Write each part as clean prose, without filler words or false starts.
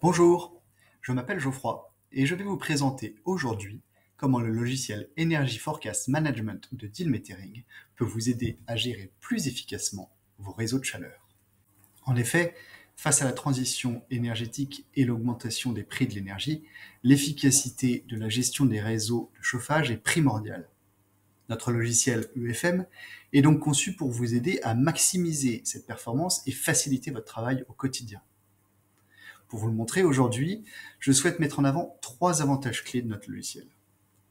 Bonjour, je m'appelle Geoffroy et je vais vous présenter aujourd'hui comment le logiciel Energy Forecast Management de Dilmetering peut vous aider à gérer plus efficacement vos réseaux de chaleur. En effet, face à la transition énergétique et l'augmentation des prix de l'énergie, l'efficacité de la gestion des réseaux de chauffage est primordiale. Notre logiciel EFM est donc conçu pour vous aider à maximiser cette performance et faciliter votre travail au quotidien. Pour vous le montrer aujourd'hui, je souhaite mettre en avant 3 avantages clés de notre logiciel.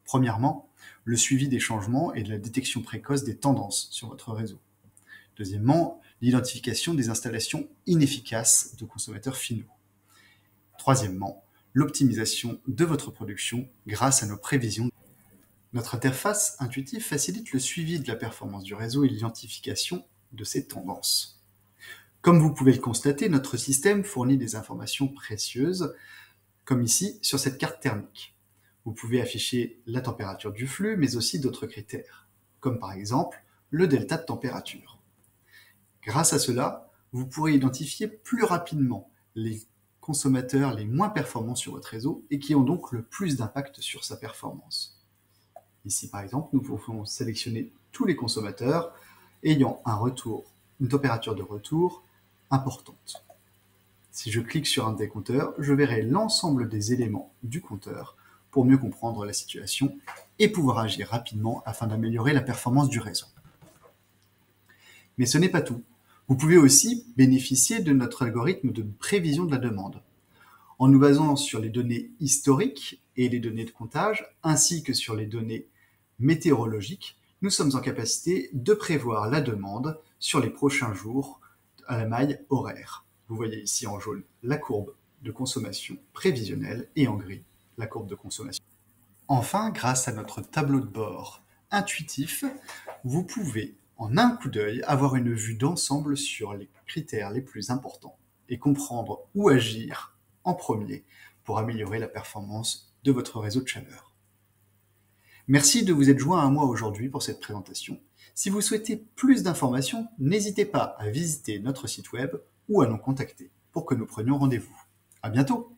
Premièrement, le suivi des changements et de la détection précoce des tendances sur votre réseau. Deuxièmement, l'identification des installations inefficaces de consommateurs finaux. Troisièmement, l'optimisation de votre production grâce à nos prévisions. Notre interface intuitive facilite le suivi de la performance du réseau et l'identification de ces tendances. Comme vous pouvez le constater, notre système fournit des informations précieuses, comme ici sur cette carte thermique. Vous pouvez afficher la température du flux, mais aussi d'autres critères, comme par exemple le delta de température. Grâce à cela, vous pourrez identifier plus rapidement les consommateurs les moins performants sur votre réseau et qui ont donc le plus d'impact sur sa performance. Ici, par exemple, nous pouvons sélectionner tous les consommateurs ayant une température de retour importante. Si je clique sur un des compteurs, je verrai l'ensemble des éléments du compteur pour mieux comprendre la situation et pouvoir agir rapidement afin d'améliorer la performance du réseau. Mais ce n'est pas tout. Vous pouvez aussi bénéficier de notre algorithme de prévision de la demande. En nous basant sur les données historiques et les données de comptage, ainsi que sur les données météorologiques, nous sommes en capacité de prévoir la demande sur les prochains jours à la maille horaire. Vous voyez ici en jaune la courbe de consommation prévisionnelle et en gris la courbe de consommation. Enfin, grâce à notre tableau de bord intuitif, vous pouvez en un coup d'œil avoir une vue d'ensemble sur les critères les plus importants et comprendre où agir en premier pour améliorer la performance de votre réseau de chaleur. Merci de vous être joint à moi aujourd'hui pour cette présentation. Si vous souhaitez plus d'informations, n'hésitez pas à visiter notre site web ou à nous contacter pour que nous prenions rendez-vous. À bientôt!